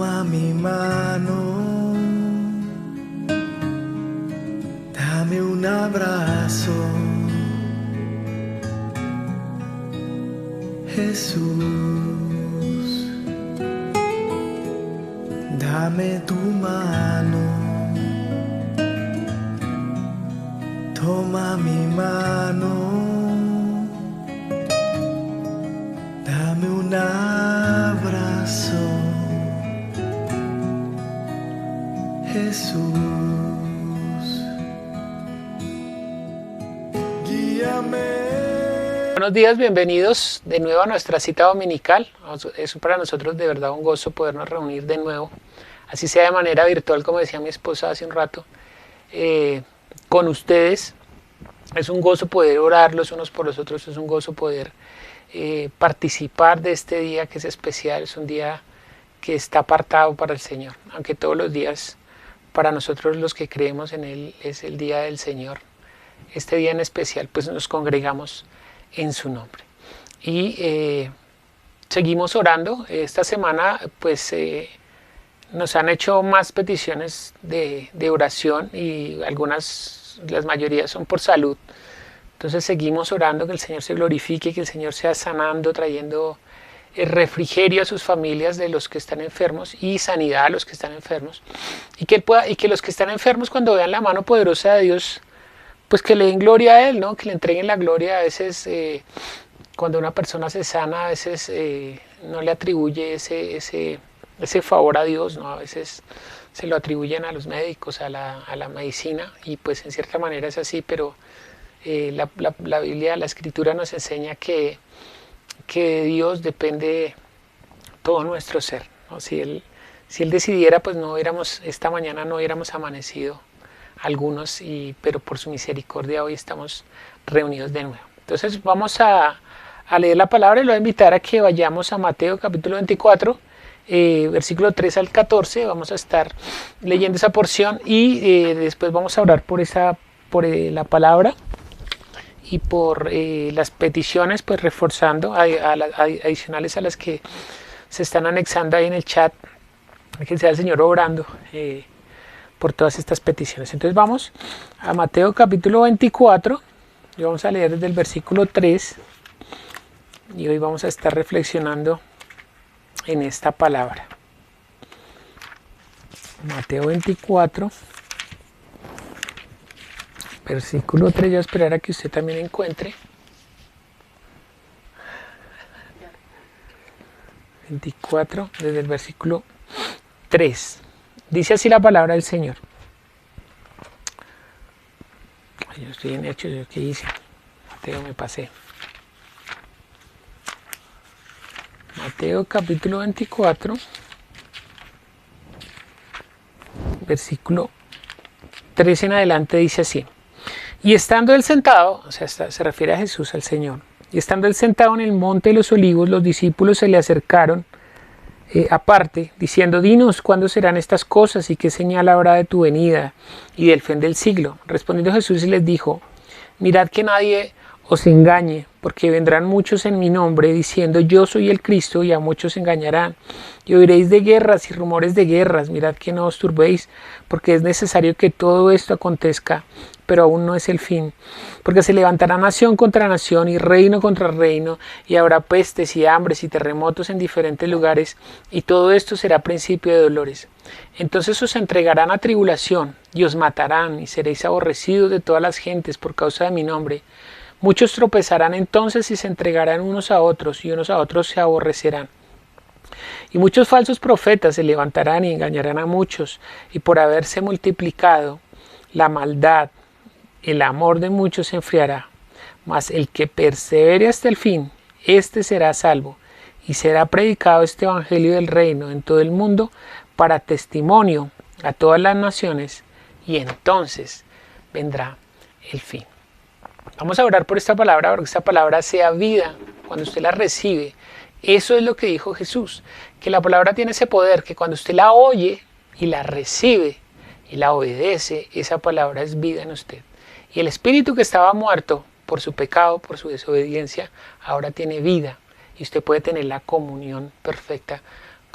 Toma mi mano, dame un abrazo, Jesús, dame tu mano, toma mi mano, dame un abrazo, Jesús, guíame. Buenos días, bienvenidos de nuevo a nuestra cita dominical. Es para nosotros de verdad un gozo podernos reunir de nuevo, así sea de manera virtual, como decía mi esposa hace un rato, con ustedes. Es un gozo poder orar los unos por los otros, es un gozo poder participar de este día que es especial, es un día que está apartado para el Señor, aunque todos los días para nosotros los que creemos en Él es el día del Señor. Este día en especial pues nos congregamos en su nombre y seguimos orando. Esta semana pues nos han hecho más peticiones de oración y las mayorías son por salud. Entonces seguimos orando que el Señor se glorifique, que el Señor sea sanando, trayendo refrigerio a sus familias de los que están enfermos y sanidad a los que están enfermos, y que los que están enfermos, cuando vean la mano poderosa de Dios, pues que le den gloria a Él, ¿no? Que le entreguen la gloria. A veces cuando una persona se sana, a veces no le atribuye ese favor a Dios, ¿no? A veces se lo atribuyen a los médicos, a la medicina, y pues en cierta manera es así, pero la Biblia, la Escritura nos enseña que de Dios depende todo nuestro ser, ¿no? Si Él decidiera, pues esta mañana no hubiéramos amanecido algunos, pero por su misericordia hoy estamos reunidos de nuevo. Entonces vamos a leer la palabra y lo voy a invitar a que vayamos a Mateo capítulo 24, versículo 3 al 14. Vamos a estar leyendo esa porción y después vamos a orar por la palabra y por las peticiones, pues reforzando adicionales a las que se están anexando ahí en el chat, que sea el Señor obrando por todas estas peticiones. Entonces vamos a Mateo capítulo 24 y vamos a leer desde el versículo 3 y hoy vamos a estar reflexionando en esta palabra. Mateo 24 versículo 3, yo voy a esperar a que usted también encuentre. 24, desde el versículo 3. Dice así la palabra del Señor. Yo estoy en Hechos, ¿yo qué hice? Mateo, me pasé. Mateo capítulo 24, versículo 3 en adelante dice así. Y estando él sentado, o sea, se refiere a Jesús, al Señor, y estando él sentado en el monte de los olivos, los discípulos se le acercaron aparte, diciendo: dinos cuándo serán estas cosas y qué señal habrá de tu venida y del fin del siglo. Respondiendo Jesús y les dijo: mirad que nadie os engañe, porque vendrán muchos en mi nombre diciendo: yo soy el Cristo, y a muchos engañarán. Y oiréis de guerras y rumores de guerras. Mirad que no os turbéis, porque es necesario que todo esto acontezca, pero aún no es el fin. Porque se levantará nación contra nación y reino contra reino, y habrá pestes y hambres y terremotos en diferentes lugares, y todo esto será principio de dolores. Entonces os entregarán a tribulación, y os matarán, y seréis aborrecidos de todas las gentes por causa de mi nombre. Muchos tropezarán entonces y se entregarán unos a otros, y unos a otros se aborrecerán. Y muchos falsos profetas se levantarán y engañarán a muchos, y por haberse multiplicado la maldad, el amor de muchos se enfriará. Mas el que persevere hasta el fin, éste será salvo, y será predicado este evangelio del reino en todo el mundo para testimonio a todas las naciones, y entonces vendrá el fin. Vamos a orar por esta palabra, porque esta palabra sea vida cuando usted la recibe. Eso es lo que dijo Jesús, que la palabra tiene ese poder, que cuando usted la oye y la recibe y la obedece, esa palabra es vida en usted. Y el espíritu que estaba muerto por su pecado, por su desobediencia, ahora tiene vida, y usted puede tener la comunión perfecta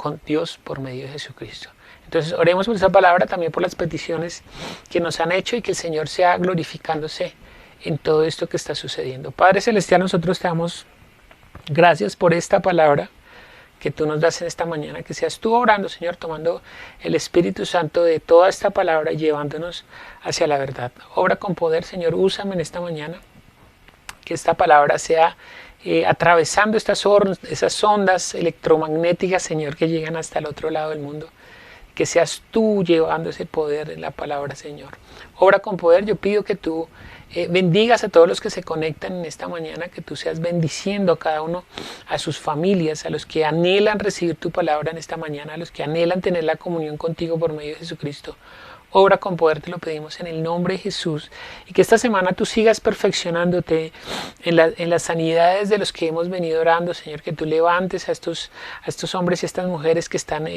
con Dios por medio de Jesucristo. Entonces oremos por esa palabra, también por las peticiones que nos han hecho y que el Señor sea glorificándose en todo esto que está sucediendo. Padre Celestial, nosotros te damos gracias por esta palabra que tú nos das en esta mañana, que seas tú obrando, Señor, tomando el Espíritu Santo de toda esta palabra y llevándonos hacia la verdad. Obra con poder, Señor, úsame en esta mañana, que esta palabra sea atravesando esas ondas electromagnéticas, Señor, que llegan hasta el otro lado del mundo. Que seas tú llevando ese poder en la palabra, Señor. Obra con poder, yo pido que tú bendigas a todos los que se conectan en esta mañana, que tú seas bendiciendo a cada uno, a sus familias, a los que anhelan recibir tu palabra en esta mañana, a los que anhelan tener la comunión contigo por medio de Jesucristo. Obra con poder, te lo pedimos en el nombre de Jesús, y que esta semana tú sigas perfeccionándote en las sanidades de los que hemos venido orando, Señor, que tú levantes a estos hombres y a estas mujeres que están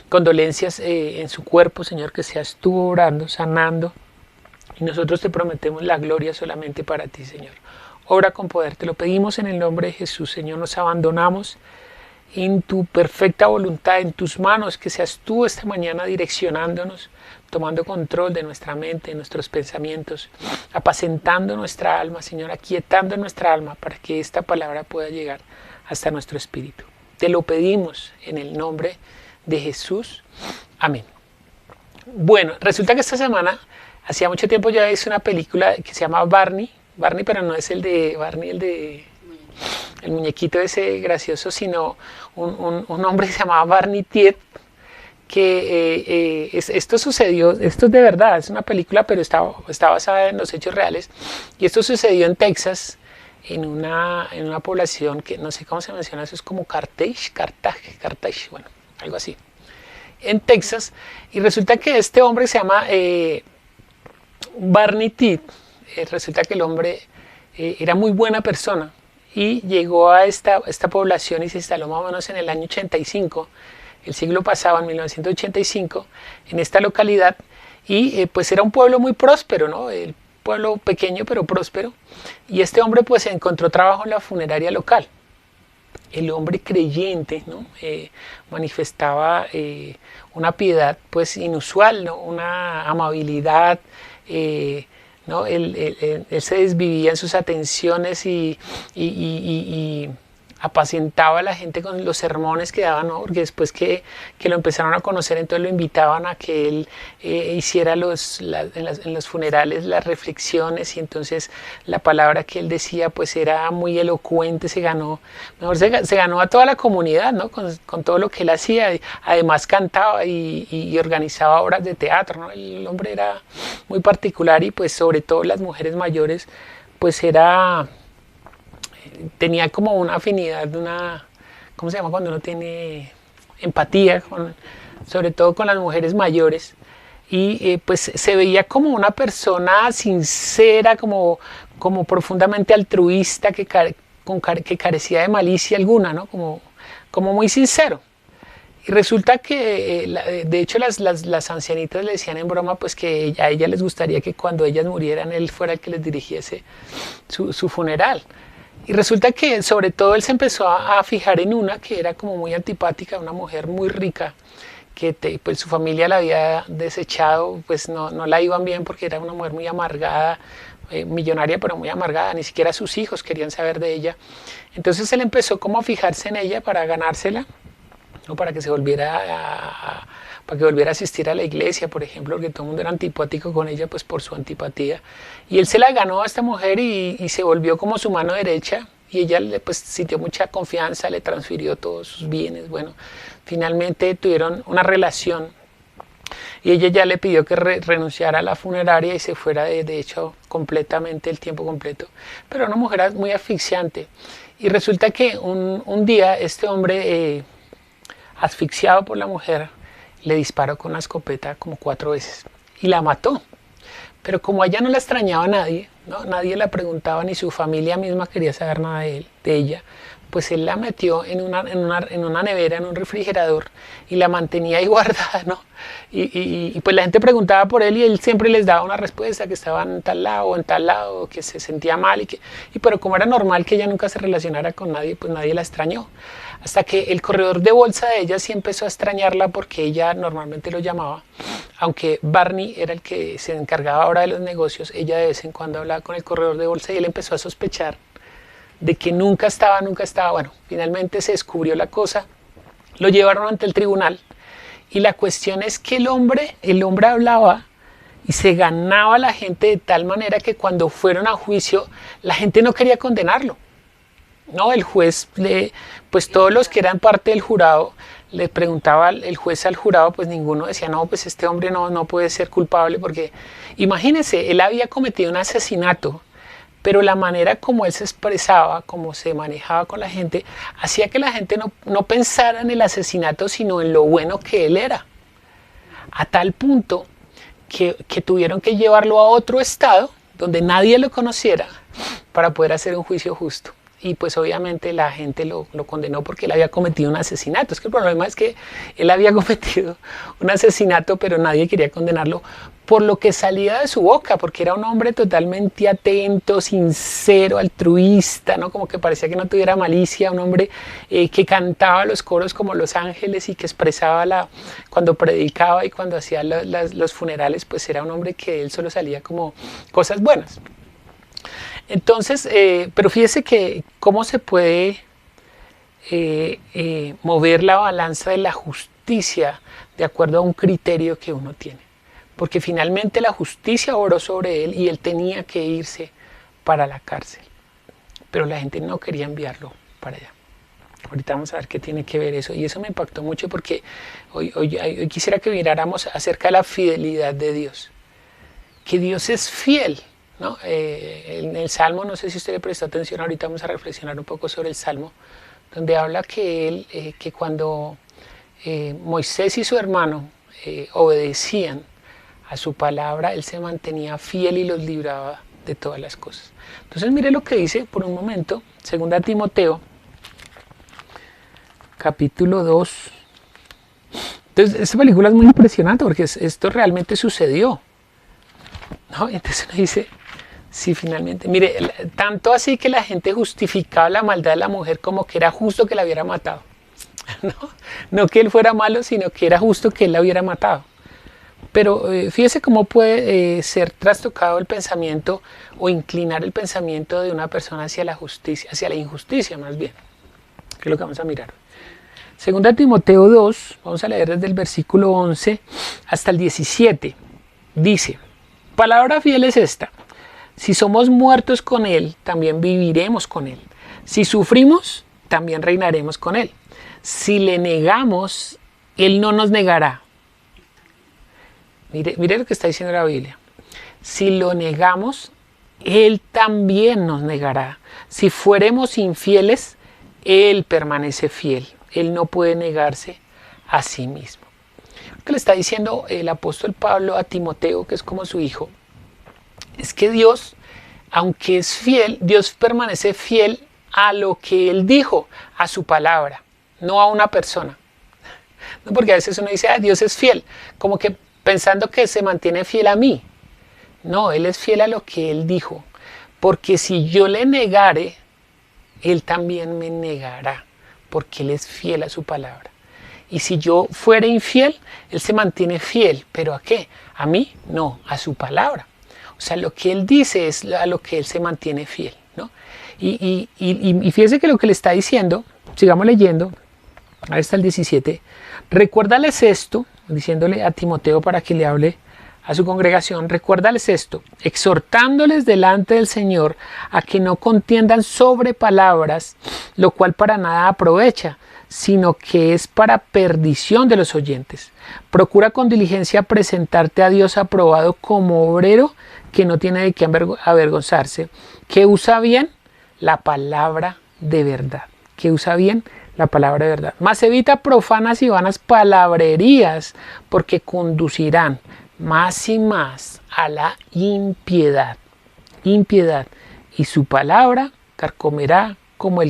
con dolencias en su cuerpo, Señor, que seas tú orando, sanando, y nosotros te prometemos la gloria solamente para ti, Señor. Obra con poder, te lo pedimos en el nombre de Jesús, Señor, nos abandonamos en tu perfecta voluntad, en tus manos, que seas tú esta mañana direccionándonos, tomando control de nuestra mente, de nuestros pensamientos, apacentando nuestra alma, Señor, aquietando nuestra alma para que esta palabra pueda llegar hasta nuestro espíritu. Te lo pedimos en el nombre de Jesús. Amén. Bueno, resulta que esta semana, hacía mucho tiempo ya hice una película que se llama Barney, pero no es el de Barney, el muñequito ese gracioso, sino un hombre que se llamaba Barney Tiet, que esto sucedió, esto es de verdad, es una película, pero está basada en los hechos reales, y esto sucedió en Texas, en una población que no sé cómo se menciona, eso es como Carthage, bueno, algo así, en Texas, y resulta que este hombre se llama Barney Tiet, resulta que el hombre era muy buena persona, y llegó a esta población y se instaló más o menos en el año 85, el siglo pasado, en 1985, en esta localidad, y pues era un pueblo muy próspero, ¿no? El pueblo pequeño pero próspero, y este hombre pues encontró trabajo en la funeraria local. El hombre creyente, ¿no? Manifestaba una piedad pues inusual, ¿no? Una amabilidad, ¿no? Él se desvivía en sus atenciones y apacentaba a la gente con los sermones que daban, ¿no? Porque después que lo empezaron a conocer, entonces lo invitaban a que él hiciera en los funerales las reflexiones, y entonces la palabra que él decía pues era muy elocuente, se ganó a toda la comunidad, ¿no? Con todo lo que él hacía. Además cantaba y organizaba obras de teatro, ¿no? El hombre era muy particular, y pues sobre todo las mujeres mayores pues tenía como una afinidad, ¿cómo se llama cuando uno tiene empatía, sobre todo con las mujeres mayores? Y pues se veía como una persona sincera, como profundamente altruista, que carecía de malicia alguna, ¿no? Como muy sincero. Y resulta que, de hecho, las ancianitas le decían en broma pues que a ella les gustaría que cuando ellas murieran él fuera el que les dirigiese su funeral. Y resulta que sobre todo él se empezó a fijar en una que era como muy antipática, una mujer muy rica, que pues su familia la había desechado, pues no la iban bien porque era una mujer muy amargada, millonaria pero muy amargada, ni siquiera sus hijos querían saber de ella. Entonces él empezó como a fijarse en ella para ganársela, ¿no? Para que volviera a asistir a la iglesia, por ejemplo, porque todo el mundo era antipático con ella pues por su antipatía. Y él se la ganó a esta mujer y se volvió como su mano derecha, y ella pues sintió mucha confianza, le transfirió todos sus bienes. Bueno, finalmente tuvieron una relación, y ella ya le pidió que renunciara a la funeraria y se fuera de hecho completamente, el tiempo completo. Pero era una mujer muy asfixiante. Y resulta que un día este hombre, asfixiado por la mujer, le disparó con una escopeta como 4 veces y la mató. Pero como a ella no la extrañaba a nadie, ¿no? Nadie la preguntaba, ni su familia misma quería saber nada de ella. Pues él la metió en una nevera, en un refrigerador, y la mantenía ahí guardada, ¿no? Pues la gente preguntaba por él y él siempre les daba una respuesta, que estaba en tal lado o en tal lado, que se sentía mal, pero como era normal que ella nunca se relacionara con nadie, pues nadie la extrañó. Hasta que el corredor de bolsa de ella sí empezó a extrañarla, porque ella normalmente lo llamaba, aunque Barney era el que se encargaba ahora de los negocios, ella de vez en cuando hablaba con el corredor de bolsa y él empezó a sospechar de que nunca estaba. Bueno, finalmente se descubrió la cosa, lo llevaron ante el tribunal y la cuestión es que el hombre hablaba y se ganaba a la gente de tal manera que cuando fueron a juicio la gente no quería condenarlo. No, el juez, pues todos los que eran parte del jurado, le preguntaba el juez al jurado, pues ninguno decía, no, pues este hombre no puede ser culpable, porque imagínense, él había cometido un asesinato, pero la manera como él se expresaba, como se manejaba con la gente, hacía que la gente no pensara en el asesinato, sino en lo bueno que él era. A tal punto que tuvieron que llevarlo a otro estado, donde nadie lo conociera, para poder hacer un juicio justo. Y pues obviamente la gente lo condenó porque él había cometido un asesinato. Es que el problema es que él había cometido un asesinato, pero nadie quería condenarlo por lo que salía de su boca, porque era un hombre totalmente atento, sincero, altruista, ¿no? Como que parecía que no tuviera malicia, un hombre que cantaba los coros como los ángeles y que expresaba cuando predicaba y cuando hacía los funerales, pues era un hombre que él solo salía como cosas buenas. Entonces, pero fíjese que cómo se puede mover la balanza de la justicia de acuerdo a un criterio que uno tiene. Porque finalmente la justicia obró sobre él y él tenía que irse para la cárcel. Pero la gente no quería enviarlo para allá. Ahorita vamos a ver qué tiene que ver eso. Y eso me impactó mucho porque hoy quisiera que miráramos acerca de la fidelidad de Dios. Que Dios es fiel, ¿no? En el Salmo, no sé si usted le prestó atención, ahorita vamos a reflexionar un poco sobre el Salmo, donde habla que cuando Moisés y su hermano obedecían a su palabra, él se mantenía fiel y los libraba de todas las cosas. Entonces mire lo que dice por un momento, 2 Timoteo, capítulo 2. Entonces esta película es muy impresionante porque esto realmente sucedió, ¿no? Entonces uno dice, sí, finalmente, mire, tanto así que la gente justificaba la maldad de la mujer como que era justo que la hubiera matado. No que él fuera malo, sino que era justo que él la hubiera matado. Pero fíjese cómo puede ser trastocado el pensamiento o inclinar el pensamiento de una persona hacia la justicia, hacia la injusticia más bien, que es lo que vamos a mirar. 2 Timoteo 2, vamos a leer desde el versículo 11 hasta el 17. Dice, palabra fiel es esta: si somos muertos con Él, también viviremos con Él. Si sufrimos, también reinaremos con Él. Si le negamos, Él no nos negará. Mire lo que está diciendo la Biblia. Si lo negamos, Él también nos negará. Si fuéramos infieles, Él permanece fiel. Él no puede negarse a sí mismo. Lo que le está diciendo el apóstol Pablo a Timoteo, que es como su hijo, es que Dios, aunque es fiel, Dios permanece fiel a lo que Él dijo, a su palabra, no a una persona. No, porque a veces uno dice, Dios es fiel, como que pensando que se mantiene fiel a mí. No, Él es fiel a lo que Él dijo, porque si yo le negare, Él también me negará, porque Él es fiel a su palabra. Y si yo fuera infiel, Él se mantiene fiel, ¿pero a qué? ¿A mí? No, a su palabra. O sea, lo que Él dice es a lo que Él se mantiene fiel, ¿no? Y fíjese que lo que le está diciendo, sigamos leyendo, ahí está el 17, recuérdales esto, diciéndole a Timoteo para que le hable a su congregación, recuérdales esto, exhortándoles delante del Señor a que no contiendan sobre palabras, lo cual para nada aprovecha, sino que es para perdición de los oyentes. Procura con diligencia presentarte a Dios aprobado como obrero que no tiene de qué avergonzarse, que usa bien la palabra de verdad, Mas evita profanas y vanas palabrerías, porque conducirán más y más a la impiedad. impiedad, y su palabra carcomerá como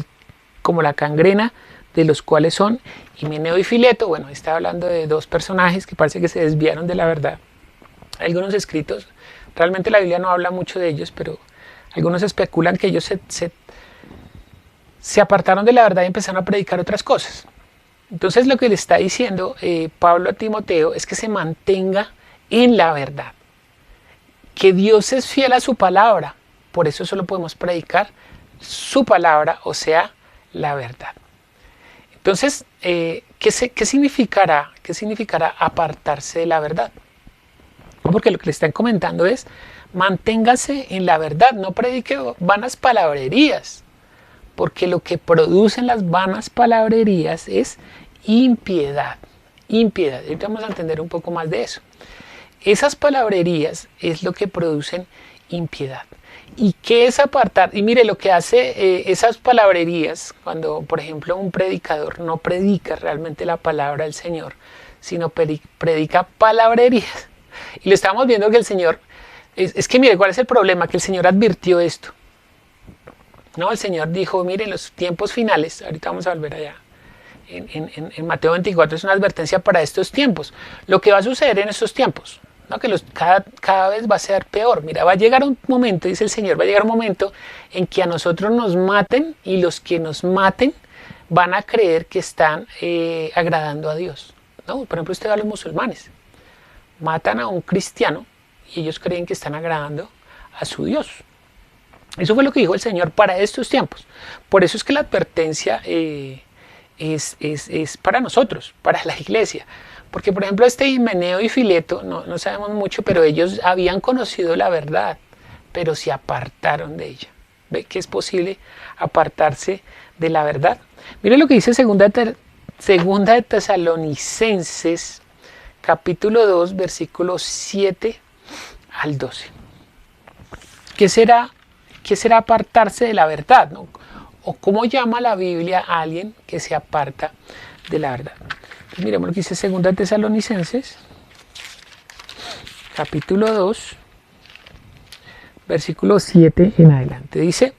la cangrena, de los cuales son Himeneo y Fileto. Bueno, está hablando de dos personajes que parece que se desviaron de la verdad. Algunos escritos, realmente la Biblia no habla mucho de ellos, pero algunos especulan que ellos se apartaron de la verdad y empezaron a predicar otras cosas. Entonces lo que le está diciendo Pablo a Timoteo es que se mantenga en la verdad, que Dios es fiel a su palabra, por eso solo podemos predicar su palabra, o sea, la verdad. Entonces, ¿qué significará apartarse de la verdad? Porque lo que le están comentando es, manténgase en la verdad, no predique vanas palabrerías, porque lo que producen las vanas palabrerías es impiedad. Impiedad, ahorita vamos a entender un poco más de eso. Esas palabrerías es lo que producen impiedad. ¿Y qué es apartar? Y mire, lo que hace esas palabrerías, cuando por ejemplo un predicador no predica realmente la palabra del Señor, sino predica palabrerías. Y lo estamos viendo que el Señor, es que mire, ¿cuál es el problema? Que el Señor advirtió esto. No, el Señor dijo, mire, en los tiempos finales, ahorita vamos a volver allá, en Mateo 24 es una advertencia para estos tiempos. Lo que va a suceder en estos tiempos, ¿no? Que cada vez va a ser peor. Mira, va a llegar un momento, dice el Señor, va a llegar un momento en que a nosotros nos maten, y los que nos maten van a creer que están agradando a Dios, ¿no? Por ejemplo, usted ve a los musulmanes, matan a un cristiano y ellos creen que están agradando a su Dios. Eso fue lo que dijo el Señor para estos tiempos. Por eso es que la advertencia es para nosotros, para la iglesia. Porque, por ejemplo, Himeneo y Fileto, no sabemos mucho, pero ellos habían conocido la verdad, pero se apartaron de ella. ¿Ve que es posible apartarse de la verdad? Mire lo que dice segunda de Tesalonicenses, capítulo 2, versículos 7 al 12. ¿Qué será apartarse de la verdad, ¿no? O cómo llama la Biblia a alguien que se aparta de la verdad. Pues miremos lo que dice 2 Tesalonicenses, capítulo 2, versículo 7 en adelante. Dice,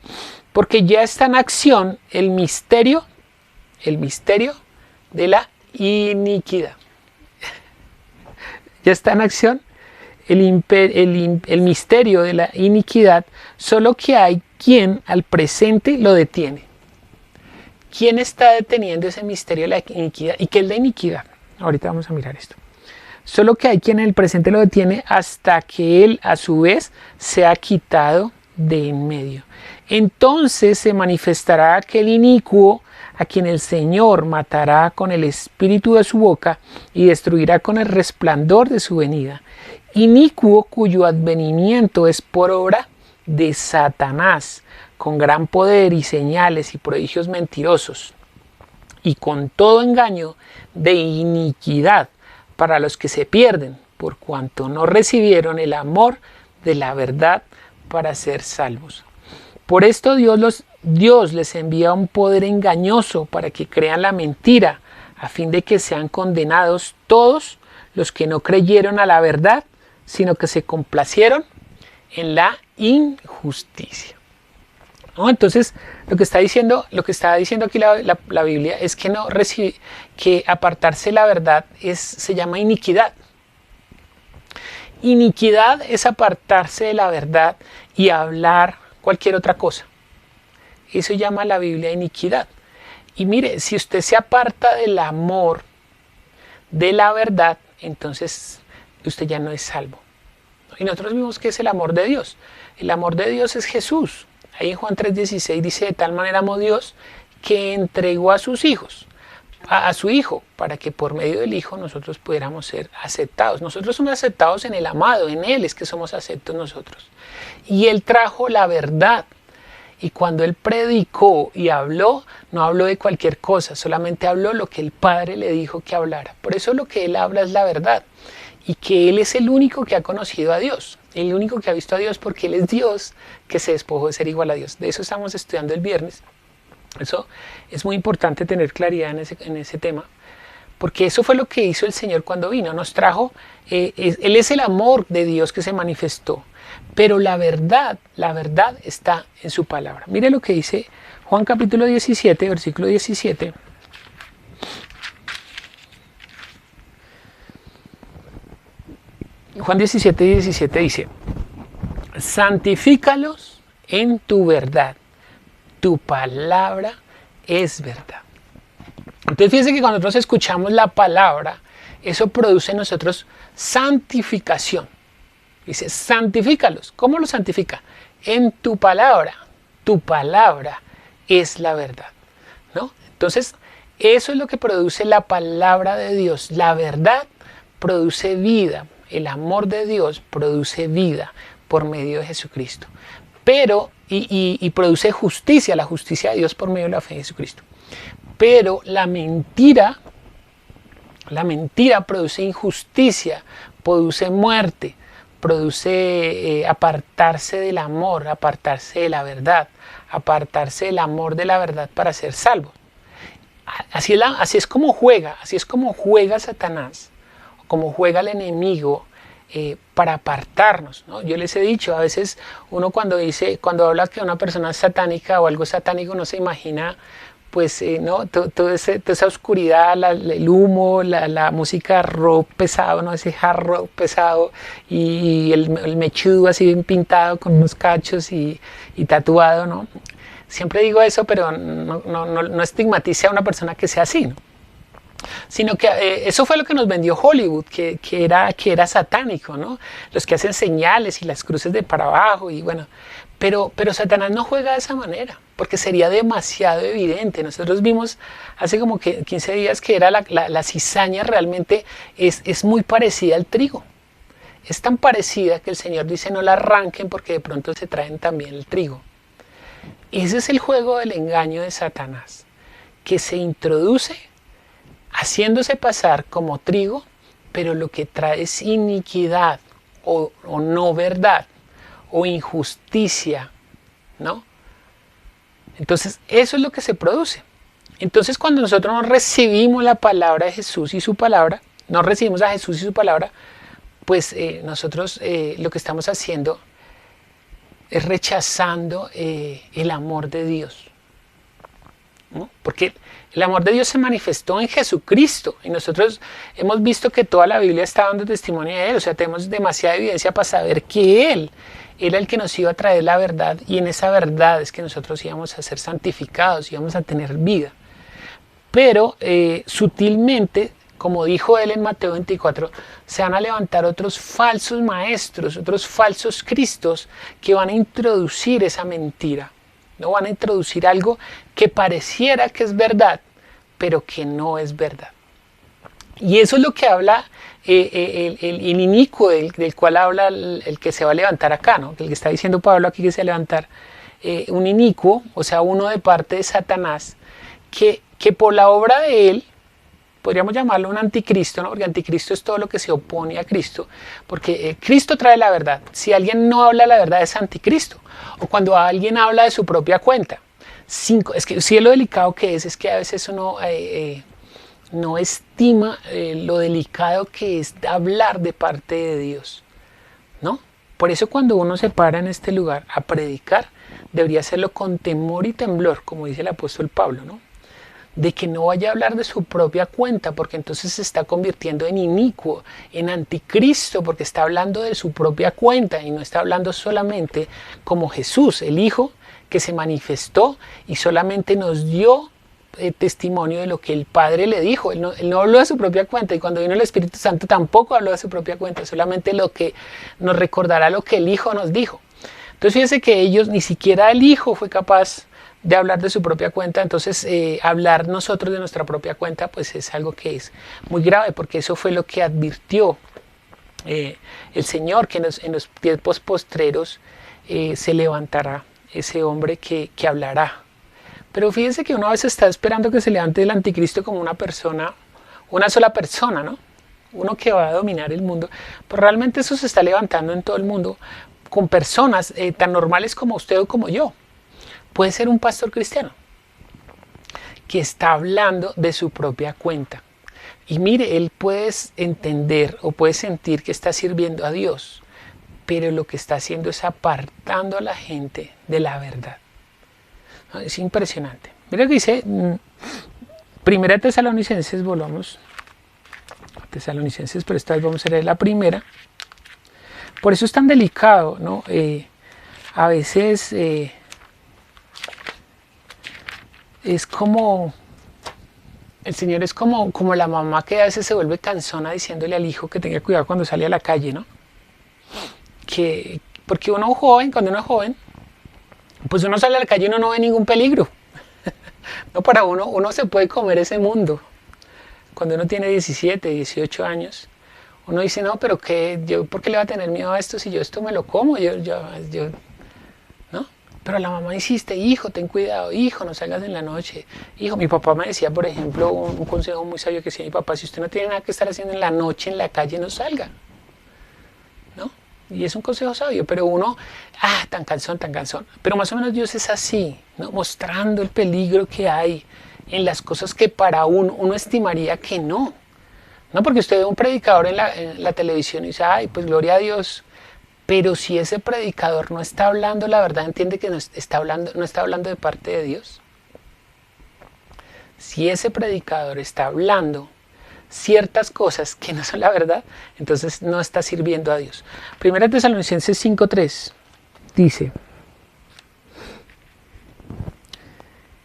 porque ya está en acción el misterio de la iniquidad. Ya está en acción el misterio de la iniquidad, solo que hay quien al presente lo detiene. ¿Quién está deteniendo ese misterio de la iniquidad? ¿Y qué es la iniquidad? Ahorita vamos a mirar esto. Solo que hay quien en el presente lo detiene hasta que él a su vez sea quitado de en medio. Entonces se manifestará aquel inicuo a quien el Señor matará con el espíritu de su boca y destruirá con el resplandor de su venida. Inicuo cuyo advenimiento es por obra de Satanás, con gran poder y señales y prodigios mentirosos, y con todo engaño de iniquidad para los que se pierden, por cuanto no recibieron el amor de la verdad para ser salvos. Por esto Dios les envía un poder engañoso para que crean la mentira, a fin de que sean condenados todos los que no creyeron a la verdad, sino que se complacieron en la injusticia. ¿No? Entonces, lo que está diciendo aquí la Biblia es que que apartarse de la verdad se llama iniquidad. Iniquidad es apartarse de la verdad y hablar cualquier otra cosa. Eso llama la Biblia iniquidad. Y mire, si usted se aparta del amor de la verdad, entonces usted ya no es salvo. Y nosotros vimos que es el amor de Dios. El amor de Dios es Jesús. Ahí en Juan 3:16 dice, de tal manera amó Dios que entregó a sus hijos, a su Hijo, para que por medio del Hijo nosotros pudiéramos ser aceptados. Nosotros somos aceptados en el amado, en Él es que somos aceptos nosotros. Y Él trajo la verdad. Y cuando Él predicó y habló, no habló de cualquier cosa, solamente habló lo que el Padre le dijo que hablara. Por eso lo que Él habla es la verdad. Y que Él es el único que ha conocido a Dios, el único que ha visto a Dios, porque Él es Dios que se despojó de ser igual a Dios. De eso estamos estudiando el viernes. Eso es muy importante tener claridad en ese tema, porque eso fue lo que hizo el Señor cuando vino, nos trajo, Él es el amor de Dios que se manifestó, pero la verdad está en su palabra. Mire lo que dice Juan capítulo 17, versículo 17. Juan 17, 17 dice: santifícalos en tu verdad, tu palabra es verdad. Entonces fíjense que cuando nosotros escuchamos la palabra, eso produce en nosotros santificación. Dice, santifícalos. ¿Cómo lo santifica? En tu palabra es la verdad, ¿no? Entonces, eso es lo que produce la palabra de Dios. La verdad produce vida. El amor de Dios produce vida por medio de Jesucristo. Pero, y produce justicia, la justicia de Dios por medio de la fe en Jesucristo. Pero la mentira produce injusticia, produce muerte, produce apartarse del amor, apartarse de la verdad, apartarse del amor de la verdad para ser salvo. Así es como juega Satanás, como juega el enemigo para apartarnos, ¿no? Yo les he dicho, a veces uno cuando habla que una persona es satánica o algo satánico, no se imagina pues ¿no? Toda esa oscuridad, el humo, la música rock pesado, ¿no? Ese hard rock pesado y el mechudo así bien pintado con unos cachos y tatuado, ¿no? Siempre digo eso, pero no estigmatice a una persona que sea así, ¿no? Sino que eso fue lo que nos vendió Hollywood, que era satánico, ¿no? Los que hacen señales y las cruces de para abajo y bueno, pero Satanás no juega de esa manera, porque sería demasiado evidente. Nosotros vimos hace como que 15 días que era la cizaña realmente es muy parecida al trigo. Es tan parecida que el Señor dice no la arranquen porque de pronto se traen también el trigo. Ese es el juego del engaño de Satanás, que se introduce haciéndose pasar como trigo, pero lo que trae es iniquidad o no verdad o injusticia, ¿no? Entonces eso es lo que se produce. Entonces cuando nosotros no recibimos la palabra de Jesús y su palabra, no recibimos a Jesús y su palabra, pues nosotros lo que estamos haciendo es rechazando el amor de Dios, ¿no? Porque el amor de Dios se manifestó en Jesucristo y nosotros hemos visto que toda la Biblia está dando testimonio de Él, o sea, tenemos demasiada evidencia para saber que Él era el que nos iba a traer la verdad y en esa verdad es que nosotros íbamos a ser santificados, íbamos a tener vida. Pero sutilmente, como dijo Él en Mateo 24, se van a levantar otros falsos maestros, otros falsos cristos que van a introducir esa mentira. No van a introducir algo que pareciera que es verdad, pero que no es verdad. Y eso es lo que habla el inicuo del cual habla el que se va a levantar acá, ¿no? El que está diciendo Pablo aquí que se va a levantar. Un inicuo, o sea, uno de parte de Satanás, que por la obra de él, podríamos llamarlo un anticristo, ¿no? Porque anticristo es todo lo que se opone a Cristo, porque Cristo trae la verdad. Si alguien no habla la verdad es anticristo, o cuando alguien habla de su propia cuenta. Es que sí, lo delicado que es que a veces uno no estima lo delicado que es hablar de parte de Dios, ¿no? Por eso cuando uno se para en este lugar a predicar, debería hacerlo con temor y temblor, como dice el apóstol Pablo, ¿no? De que no vaya a hablar de su propia cuenta, porque entonces se está convirtiendo en inicuo, en anticristo, porque está hablando de su propia cuenta y no está hablando solamente como Jesús, el Hijo, que se manifestó y solamente nos dio testimonio de lo que el Padre le dijo. Él no habló de su propia cuenta y cuando vino el Espíritu Santo tampoco habló de su propia cuenta, solamente lo que nos recordará lo que el Hijo nos dijo. Entonces fíjense que ellos, ni siquiera el Hijo fue capaz de hablar de su propia cuenta, entonces hablar nosotros de nuestra propia cuenta pues es algo que es muy grave, porque eso fue lo que advirtió el Señor, que en los tiempos postreros se levantará ese hombre que hablará. Pero fíjense que uno a veces está esperando que se levante el anticristo como una persona, una sola persona, ¿no? Uno que va a dominar el mundo, pero realmente eso se está levantando en todo el mundo con personas tan normales como usted o como yo. Puede ser un pastor cristiano que está hablando de su propia cuenta. Y mire, él puede entender o puede sentir que está sirviendo a Dios, pero lo que está haciendo es apartando a la gente de la verdad. Es impresionante. Mira lo que dice Primera Tesalonicenses, volvamos a Tesalonicenses, pero esta vez vamos a leer la primera. Por eso es tan delicado, ¿no? A veces es como, el Señor es como la mamá que a veces se vuelve cansona diciéndole al hijo que tenga cuidado cuando sale a la calle, ¿no? Porque cuando uno es joven, pues uno sale a la calle y uno no ve ningún peligro. No, para uno se puede comer ese mundo. Cuando uno tiene 17, 18 años, uno dice, no, pero ¿por qué le va a tener miedo a esto si yo esto me lo como? ¿No? Pero la mamá insiste, hijo, ten cuidado, hijo, no salgas en la noche. Hijo, mi papá me decía, por ejemplo, un consejo muy sabio que decía mi papá, si usted no tiene nada que estar haciendo en la noche en la calle, no salga. ¿No? Y es un consejo sabio, pero uno, tan cansón. Pero más o menos Dios es así, ¿no? Mostrando el peligro que hay en las cosas que para uno estimaría que no. No porque usted ve un predicador en la televisión y dice, ay, pues gloria a Dios. Pero si ese predicador no está hablando la verdad, entiende que no está hablando de parte de Dios. Si ese predicador está hablando ciertas cosas que no son la verdad, entonces no está sirviendo a Dios. Primera Tesalonicenses 5:3 dice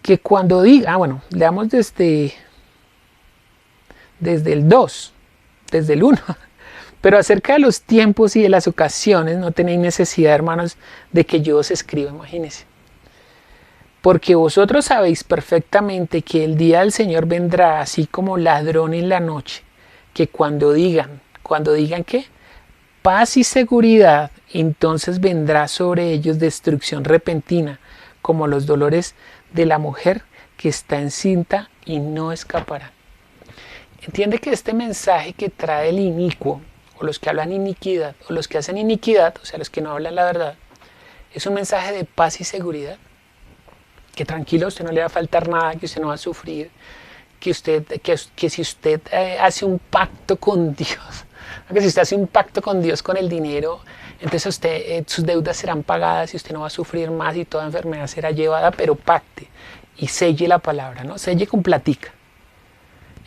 que cuando diga, leamos desde el 2, desde el 1, pero acerca de los tiempos y de las ocasiones no tenéis necesidad, hermanos, de que yo os escriba, imagínense. Porque vosotros sabéis perfectamente que el día del Señor vendrá así como ladrón en la noche, que cuando digan ¿qué? Paz y seguridad, entonces vendrá sobre ellos destrucción repentina, como los dolores de la mujer que está encinta y no escaparán. Entiende que este mensaje que trae el inicuo, o los que hablan iniquidad, o los que hacen iniquidad, o sea, los que no hablan la verdad, es un mensaje de paz y seguridad. Que tranquilo, a usted no le va a faltar nada, que usted no va a sufrir, que si usted hace un pacto con Dios, que si usted hace un pacto con Dios con el dinero, entonces sus deudas serán pagadas y usted no va a sufrir más y toda enfermedad será llevada, pero pacte y selle la palabra, ¿no? Selle con platica.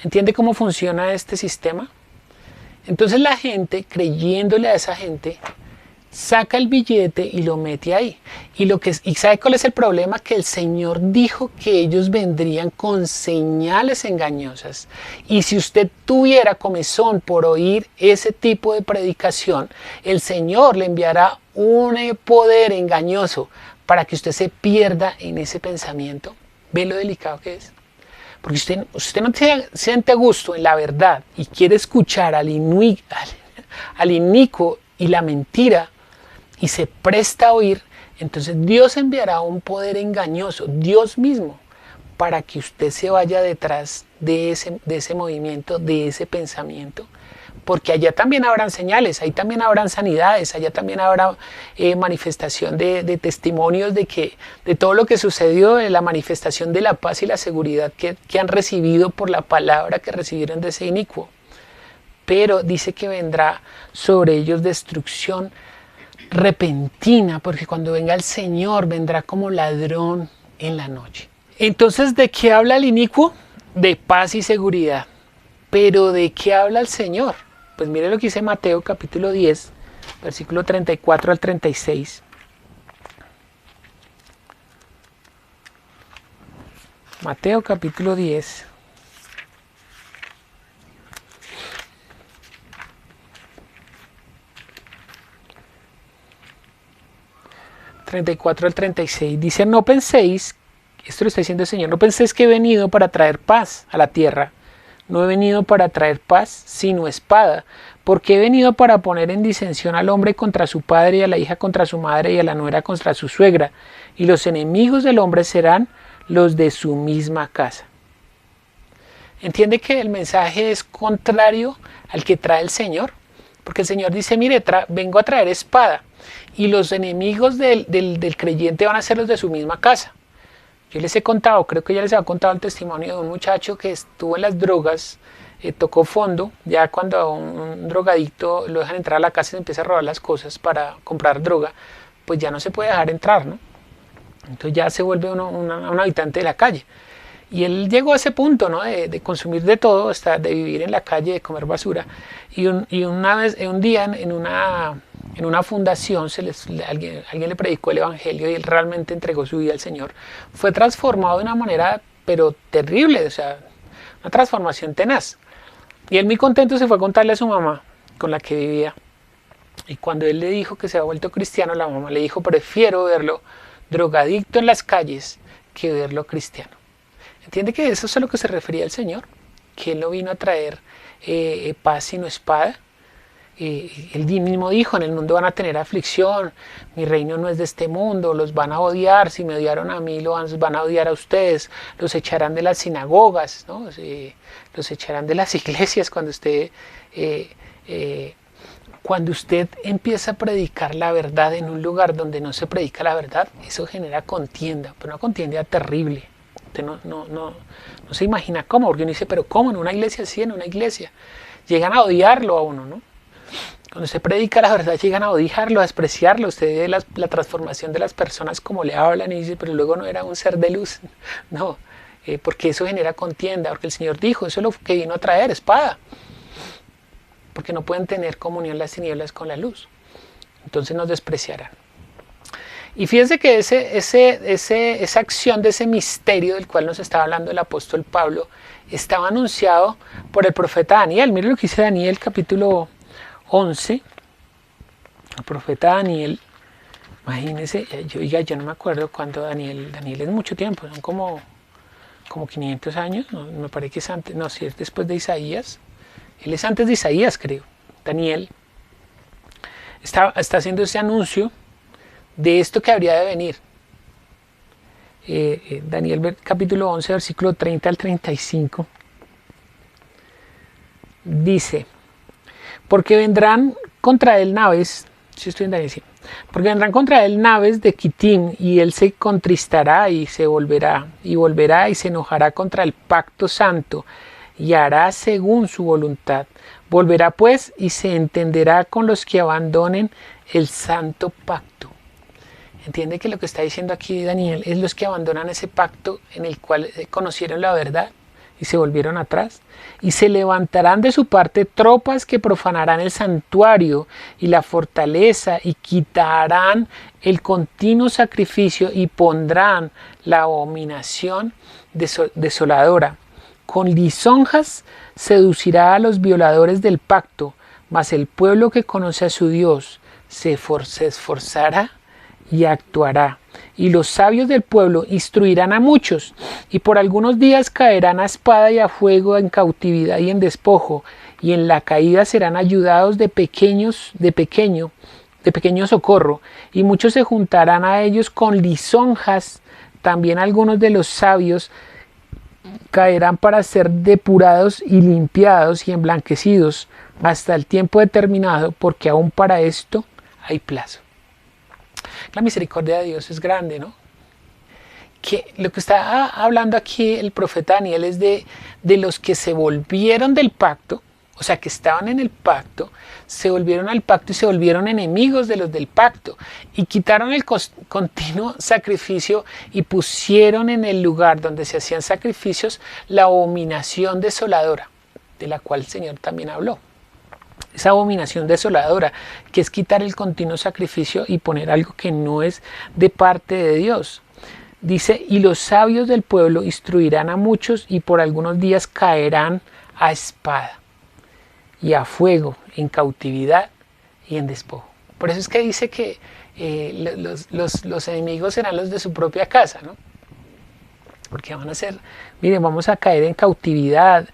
¿Entiende cómo funciona este sistema? Entonces la gente, creyéndole a esa gente, saca el billete y lo mete ahí. ¿Y sabe cuál es el problema? Que el Señor dijo que ellos vendrían con señales engañosas. Y si usted tuviera comezón por oír ese tipo de predicación, el Señor le enviará un poder engañoso para que usted se pierda en ese pensamiento. ¿Ve lo delicado que es? Porque usted no se siente a gusto en la verdad y quiere escuchar al inicuo y la mentira, y se presta a oír, entonces Dios enviará un poder engañoso, Dios mismo, para que usted se vaya detrás de ese movimiento, de ese pensamiento, porque allá también habrán señales, ahí también habrán sanidades, allá también habrá manifestación de testimonios de todo lo que sucedió, de la manifestación de la paz y la seguridad que han recibido por la palabra que recibieron de ese inicuo. Pero dice que vendrá sobre ellos destrucción repentina, porque cuando venga el Señor vendrá como ladrón en la noche. Entonces, ¿de qué habla el inicuo? De paz y seguridad. ¿Pero de qué habla el Señor? Pues mire lo que dice Mateo capítulo 10, versículo 34 al 36. Mateo capítulo 10. ...34 al 36... dice, no penséis, esto lo está diciendo el Señor, no penséis que he venido para traer paz a la tierra. No he venido para traer paz, sino espada, porque he venido para poner en disensión al hombre contra su padre, y a la hija contra su madre, y a la nuera contra su suegra, y los enemigos del hombre serán los de su misma casa. ¿Entiende que el mensaje es contrario al que trae el Señor? Porque el Señor dice, mire, vengo a traer espada, y los enemigos del creyente van a ser los de su misma casa. Yo les he contado, creo que ya les había contado el testimonio de un muchacho que estuvo en las drogas tocó fondo. Ya cuando a un drogadicto lo dejan entrar a la casa y se empieza a robar las cosas para comprar droga, pues ya no se puede dejar entrar, ¿no? Entonces ya se vuelve un habitante de la calle. Y él llegó a ese punto, ¿no? De consumir de todo, hasta de vivir en la calle, de comer basura. Un día en una fundación alguien le predicó el evangelio y él realmente entregó su vida al Señor. Fue transformado de una manera, pero terrible, o sea, una transformación tenaz. Y él muy contento se fue a contarle a su mamá, con la que vivía. Y cuando él le dijo que se había vuelto cristiano, la mamá le dijo: prefiero verlo drogadicto en las calles que verlo cristiano. ¿Entiende que eso es a lo que se refería el Señor? Que Él no vino a traer paz sino espada. Él mismo dijo: en el mundo van a tener aflicción, mi reino no es de este mundo, los van a odiar, si me odiaron a mí, los van a odiar a ustedes, los echarán de las sinagogas, ¿no? Los echarán de las iglesias cuando usted empieza a predicar la verdad en un lugar donde no se predica la verdad. Eso genera contienda, pero una contienda terrible. Usted no se imagina cómo, porque uno dice: pero ¿cómo? En una iglesia, sí, en una iglesia. Llegan a odiarlo a uno, ¿no? Cuando se predica la verdad, llegan a odiarlo, a despreciarlo. Usted ve la transformación de las personas, como le hablan, y dice: pero luego no era un ser de luz. No, porque eso genera contienda, porque el Señor dijo: eso es lo que vino a traer, espada. Porque no pueden tener comunión las tinieblas con la luz. Entonces nos despreciarán. Y fíjense que esa acción de ese misterio del cual nos estaba hablando el apóstol Pablo estaba anunciado por el profeta Daniel. Miren lo que dice Daniel capítulo 11. El profeta Daniel, imagínense, yo no me acuerdo cuándo Daniel es mucho tiempo, son como 500 años, no, me parece que es antes, no, si es después de Isaías. Él es antes de Isaías, creo. Daniel está haciendo ese anuncio de esto que habría de venir. Daniel capítulo 11, versículo 30 al 35. Dice: porque vendrán contra él naves, si estoy en Daniel, sí, porque vendrán contra él naves de Quitim, y él se contristará y volverá y se enojará contra el pacto santo, y hará según su voluntad. Volverá pues y se entenderá con los que abandonen el santo pacto. Entiende que lo que está diciendo aquí Daniel es los que abandonan ese pacto en el cual conocieron la verdad y se volvieron atrás. Y se levantarán de su parte tropas que profanarán el santuario y la fortaleza, y quitarán el continuo sacrificio y pondrán la abominación desoladora. Con lisonjas seducirá a los violadores del pacto, mas el pueblo que conoce a su Dios se esforzará y actuará. Y los sabios del pueblo instruirán a muchos, y por algunos días caerán a espada y a fuego, en cautividad y en despojo, y en la caída serán ayudados de pequeño socorro, y muchos se juntarán a ellos con lisonjas. También algunos de los sabios caerán para ser depurados y limpiados y emblanquecidos hasta el tiempo determinado, porque aún para esto hay plazo. La misericordia de Dios es grande, ¿no? Que lo que está hablando aquí el profeta Daniel es de los que se volvieron del pacto, o sea, que estaban en el pacto, se volvieron al pacto y se volvieron enemigos de los del pacto, y quitaron el continuo sacrificio y pusieron en el lugar donde se hacían sacrificios la abominación desoladora, de la cual el Señor también habló. Esa abominación desoladora, que es quitar el continuo sacrificio y poner algo que no es de parte de Dios. Dice: y los sabios del pueblo instruirán a muchos, y por algunos días caerán a espada y a fuego, en cautividad y en despojo. Por eso es que dice que los enemigos serán los de su propia casa, ¿no? Porque van a ser, miren, vamos a caer en cautividad,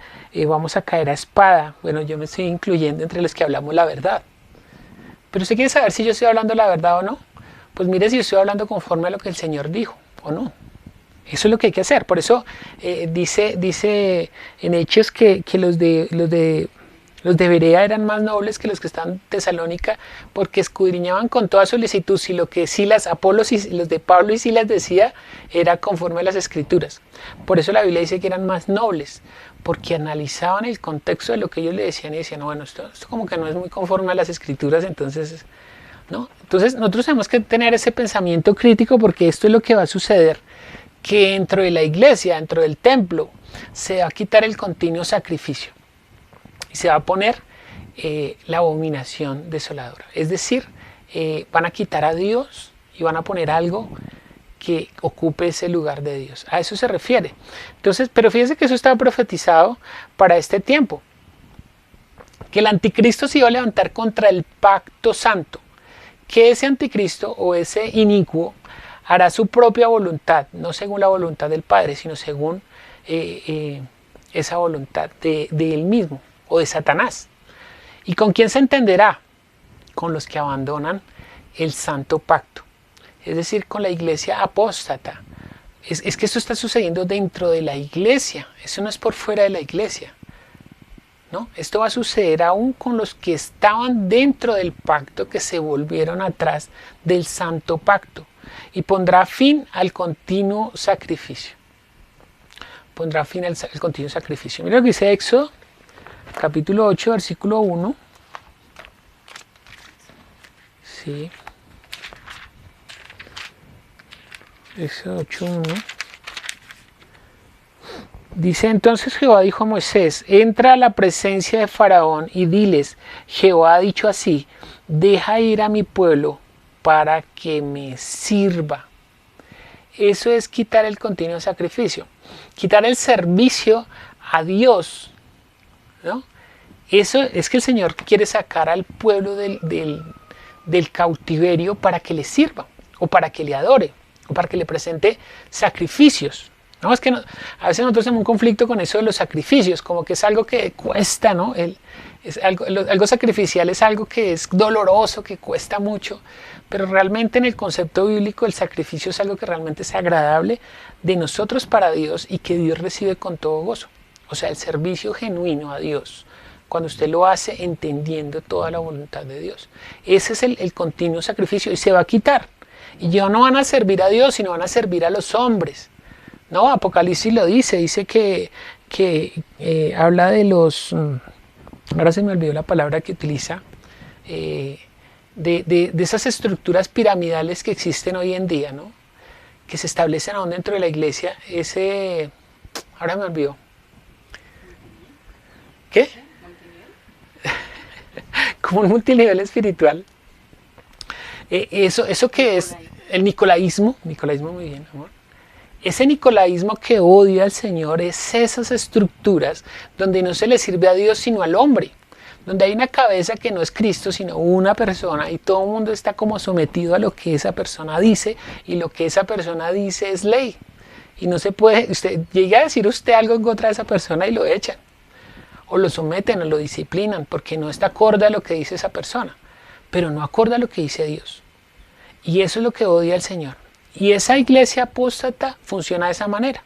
vamos a caer a espada. Bueno, yo me estoy incluyendo entre los que hablamos la verdad. Pero usted quiere saber si yo estoy hablando la verdad o no. Pues mire si estoy hablando conforme a lo que el Señor dijo o no. Eso es lo que hay que hacer. Por eso dice en Hechos que los de Los de Berea eran más nobles que los que estaban en Tesalónica porque escudriñaban con toda solicitud si lo que Silas, Apolos y los de Pablo y Silas decía era conforme a las escrituras. Por eso la Biblia dice que eran más nobles, porque analizaban el contexto de lo que ellos le decían y decían, no, bueno, esto como que no es muy conforme a las escrituras, entonces, ¿no? Entonces nosotros tenemos que tener ese pensamiento crítico porque esto es lo que va a suceder, que dentro de la iglesia, dentro del templo, se va a quitar el continuo sacrificio. Y se va a poner la abominación desoladora. Es decir, van a quitar a Dios y van a poner algo que ocupe ese lugar de Dios. A eso se refiere. Entonces, pero fíjense que eso estaba profetizado para este tiempo. Que el anticristo se iba a levantar contra el pacto santo. Que ese anticristo o ese inicuo hará su propia voluntad, no según la voluntad del Padre, sino según esa voluntad de él mismo o de Satanás. ¿Y con quién se entenderá? Con los que abandonan el santo pacto, es decir, con la iglesia apóstata. Es que esto está sucediendo dentro de la iglesia, eso no es por fuera de la iglesia, ¿no? Esto va a suceder aún con los que estaban dentro del pacto, que se volvieron atrás del santo pacto, y pondrá fin al continuo sacrificio. Pondrá fin al continuo sacrificio. Mira lo que dice Éxodo capítulo 8, versículo 1. Sí. Éxodo 8, 1. Dice, entonces Jehová dijo a Moisés, entra a la presencia de Faraón y diles, Jehová ha dicho así, deja ir a mi pueblo para que me sirva. Eso es quitar el continuo sacrificio, quitar el servicio a Dios, ¿no? Eso es que el Señor quiere sacar al pueblo del cautiverio para que le sirva, o para que le adore, o para que le presente sacrificios. No, es que a veces nosotros tenemos un conflicto con eso de los sacrificios, como que es algo que cuesta, ¿no? Algo sacrificial es algo que es doloroso, que cuesta mucho, pero realmente en el concepto bíblico el sacrificio es algo que realmente es agradable de nosotros para Dios y que Dios recibe con todo gozo. O sea, el servicio genuino a Dios, cuando usted lo hace entendiendo toda la voluntad de Dios. Ese es el continuo sacrificio y se va a quitar. Y ya no van a servir a Dios, sino van a servir a los hombres. No, Apocalipsis lo dice que habla de los, ahora se me olvidó la palabra que utiliza, de esas estructuras piramidales que existen hoy en día, ¿no? Que se establecen aún dentro de la iglesia, ahora me olvidó. ¿Qué? Como un multinivel espiritual. Eso que es el nicolaísmo muy bien, amor. Ese nicolaísmo que odia al Señor es esas estructuras donde no se le sirve a Dios sino al hombre, donde hay una cabeza que no es Cristo sino una persona y todo el mundo está como sometido a lo que esa persona dice y lo que esa persona dice es ley y no se puede, usted llega a decir usted algo en contra de esa persona y lo echan o lo someten o lo disciplinan porque no está acorde a lo que dice esa persona, pero no acorde a lo que dice Dios, y eso es lo que odia al Señor. Y esa iglesia apóstata funciona de esa manera,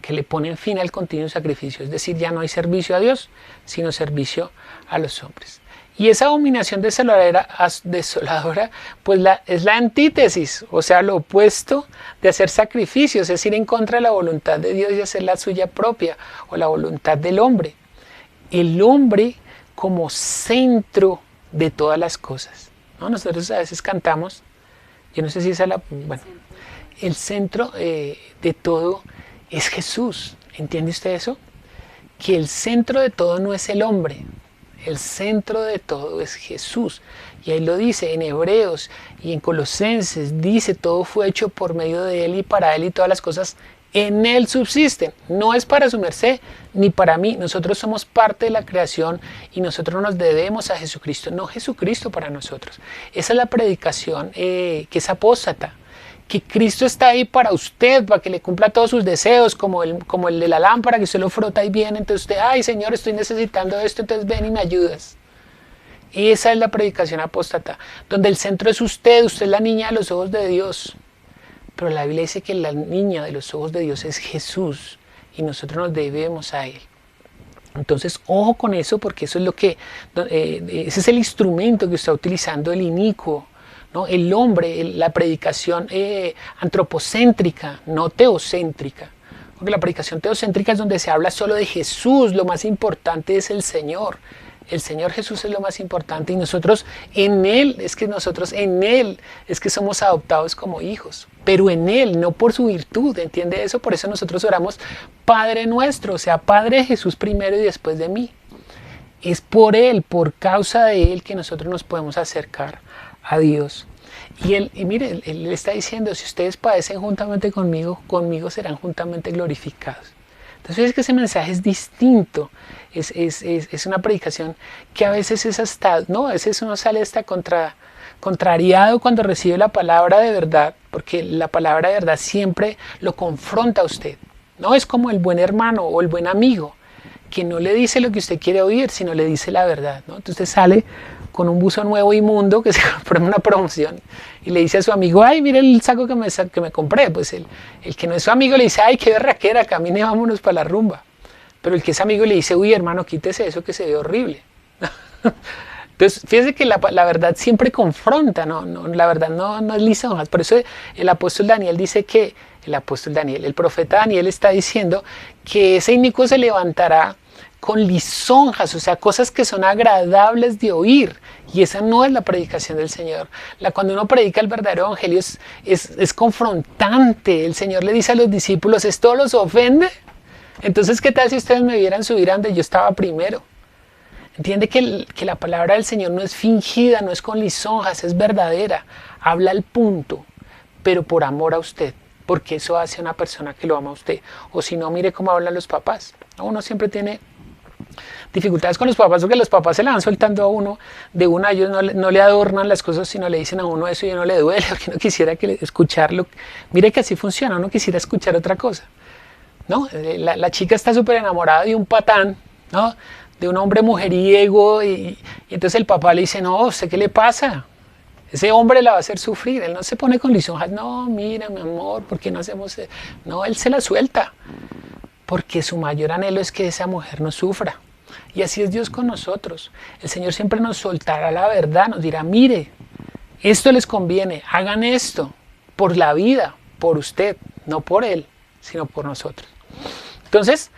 que le ponen fin al continuo sacrificio, es decir, ya no hay servicio a Dios, sino servicio a los hombres. Y esa abominación desoladora pues es la antítesis, o sea, lo opuesto de hacer sacrificios, es ir en contra de la voluntad de Dios y hacer la suya propia, o la voluntad del hombre. El hombre como centro de todas las cosas, ¿no? Nosotros a veces cantamos, yo no sé si esa es bueno, el centro de todo es Jesús. ¿Entiende usted eso? Que el centro de todo no es el hombre, el centro de todo es Jesús. Y ahí lo dice en Hebreos y en Colosenses, dice, todo fue hecho por medio de Él y para Él y todas las cosas en Él subsisten. No es para su merced ni para mí. Nosotros somos parte de la creación y nosotros nos debemos a Jesucristo, no Jesucristo para nosotros. Esa es la predicación que es apóstata, que Cristo está ahí para usted, para que le cumpla todos sus deseos, como el de la lámpara, que usted lo frota y viene, entonces usted, ay Señor, estoy necesitando esto, entonces ven y me ayudas. Esa es la predicación apóstata, donde el centro es usted es la niña de los ojos de Dios. Pero la Biblia dice que la niña de los ojos de Dios es Jesús y nosotros nos debemos a Él. Entonces, ojo con eso, porque eso es lo que, ese es el instrumento que está utilizando el inicuo, ¿no? El hombre, la predicación antropocéntrica, no teocéntrica. Porque la predicación teocéntrica es donde se habla solo de Jesús, lo más importante es el Señor. El Señor Jesús es lo más importante y nosotros en Él, es que somos adoptados como hijos, pero en Él, no por su virtud, ¿entiende eso? Por eso nosotros oramos Padre nuestro, o sea, Padre Jesús primero y después de mí. Es por Él, por causa de Él que nosotros nos podemos acercar a Dios. Y mire, él le está diciendo, si ustedes padecen juntamente conmigo, conmigo serán juntamente glorificados. Entonces es que ese mensaje es distinto, es una predicación que a veces es hasta, no, a veces uno sale hasta contrariado cuando recibe la palabra de verdad, porque la palabra de verdad siempre lo confronta a usted. No es como el buen hermano o el buen amigo, que no le dice lo que usted quiere oír, sino le dice la verdad, ¿no? Entonces usted sale con un buzo nuevo inmundo que se compró en una promoción y le dice a su amigo, ay, mire el saco que me compré. Pues el que no es su amigo le dice, ay, qué berraquera, camine, vámonos para la rumba. Pero el que es amigo le dice, uy, hermano, quítese eso que se ve horrible. Entonces, fíjese que la verdad siempre confronta, ¿no? La verdad no es lisonjas. Por eso el apóstol Daniel dice que, el profeta Daniel está diciendo que ese inicuo se levantará con lisonjas, o sea, cosas que son agradables de oír. Y esa no es la predicación del Señor. Cuando uno predica el verdadero evangelio es confrontante. El Señor le dice a los discípulos, ¿esto los ofende? Entonces, ¿qué tal si ustedes me vieran subir a donde yo estaba primero? Entiende que la palabra del Señor no es fingida, no es con lisonjas, es verdadera. Habla al punto, pero por amor a usted, porque eso hace a una persona que lo ama a usted. O si no, mire cómo hablan los papás. Uno siempre tiene dificultades con los papás, porque los papás se la van soltando a uno de una, ellos no le adornan las cosas, sino le dicen a uno eso y uno le duele, porque uno quisiera escucharlo. Mire que así funciona, uno quisiera escuchar otra cosa, ¿no? La chica está súper enamorada de un patán, ¿no? De un hombre mujeriego, y entonces el papá le dice, no, ¿usted qué le pasa? Ese hombre la va a hacer sufrir. Él no se pone con lisonjas, no, mira, mi amor, ¿por qué no hacemos eso? No, él se la suelta, porque su mayor anhelo es que esa mujer no sufra. Y así es Dios con nosotros. El Señor siempre nos soltará la verdad, nos dirá, mire, esto les conviene, hagan esto por la vida, por usted, no por Él, sino por nosotros. Entonces,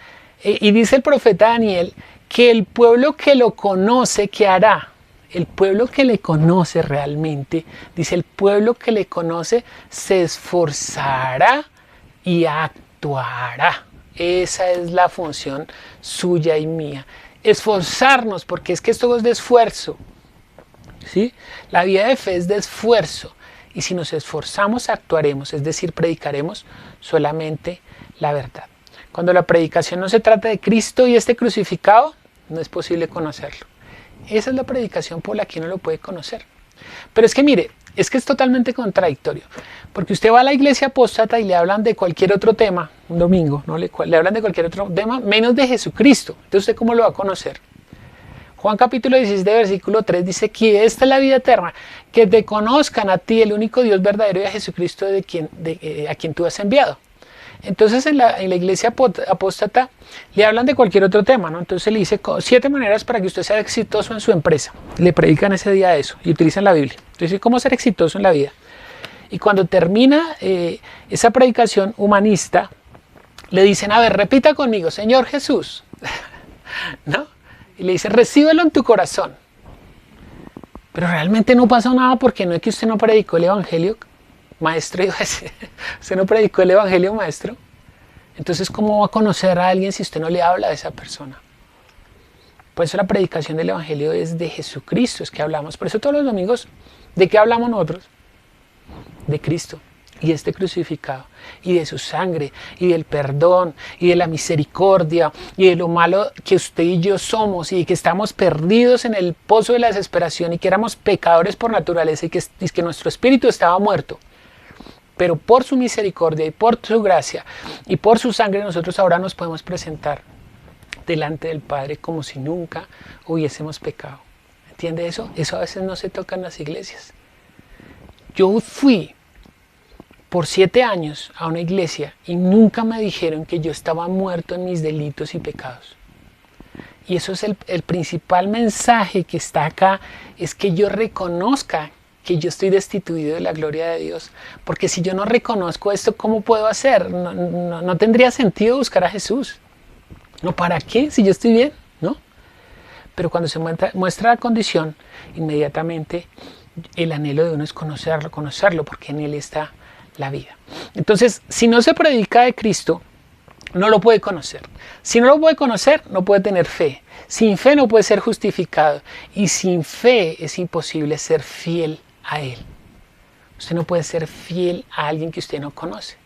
y dice el profeta Daniel, que el pueblo que lo conoce, ¿qué hará? El pueblo que le conoce realmente, dice, el pueblo que le conoce se esforzará y actuará. Esa es la función suya y mía. Esforzarnos, porque es que esto es de esfuerzo, ¿sí? La vida de fe es de esfuerzo. Y si nos esforzamos, actuaremos, es decir, predicaremos solamente la verdad. Cuando la predicación no se trata de Cristo y este crucificado, no es posible conocerlo. Esa es la predicación por la que uno lo puede conocer. Pero es que mire, es que es totalmente contradictorio. Porque usted va a la iglesia apóstata y le hablan de cualquier otro tema, un domingo, ¿no? Le hablan de cualquier otro tema, menos de Jesucristo. Entonces, ¿usted cómo lo va a conocer? Juan capítulo 16, versículo 3 dice que esta es la vida eterna, que te conozcan a ti, el único Dios verdadero, y a Jesucristo a quien tú has enviado. Entonces en la iglesia apóstata le hablan de cualquier otro tema, ¿no? Entonces le dice 7 maneras para que usted sea exitoso en su empresa. Le predican ese día eso y utilizan la Biblia. Entonces, ¿cómo ser exitoso en la vida? Y cuando termina esa predicación humanista, le dicen, a ver, repita conmigo, Señor Jesús, ¿no? Y le dice, recíbelo en tu corazón. Pero realmente no pasó nada, porque no es que usted no predicó el evangelio, maestro, iba a decir, usted no predicó el evangelio, maestro. Entonces, ¿cómo va a conocer a alguien si usted no le habla a esa persona? Por eso la predicación del evangelio es de Jesucristo, es que hablamos. Por eso todos los domingos, ¿de qué hablamos nosotros? De Cristo y este crucificado, y de su sangre, y del perdón, y de la misericordia, y de lo malo que usted y yo somos, y que estamos perdidos en el pozo de la desesperación, y que éramos pecadores por naturaleza, y que nuestro espíritu estaba muerto. Pero por su misericordia, y por su gracia, y por su sangre, nosotros ahora nos podemos presentar delante del Padre como si nunca hubiésemos pecado. ¿Entiende eso? Eso a veces no se toca en las iglesias. Yo fui por 7 años a una iglesia y nunca me dijeron que yo estaba muerto en mis delitos y pecados. Y eso es el principal mensaje que está acá, es que yo reconozca que yo estoy destituido de la gloria de Dios. Porque si yo no reconozco esto, ¿cómo puedo hacer? No tendría sentido buscar a Jesús. ¿No? ¿Para qué? Si yo estoy bien, ¿no? Pero cuando se muestra la condición, inmediatamente el anhelo de uno es conocerlo, porque en Él está la vida. Entonces, si no se predica de Cristo, no lo puede conocer. Si no lo puede conocer, no puede tener fe. Sin fe no puede ser justificado. Y sin fe es imposible ser fiel a Él. Usted no puede ser fiel a alguien que usted no conoce.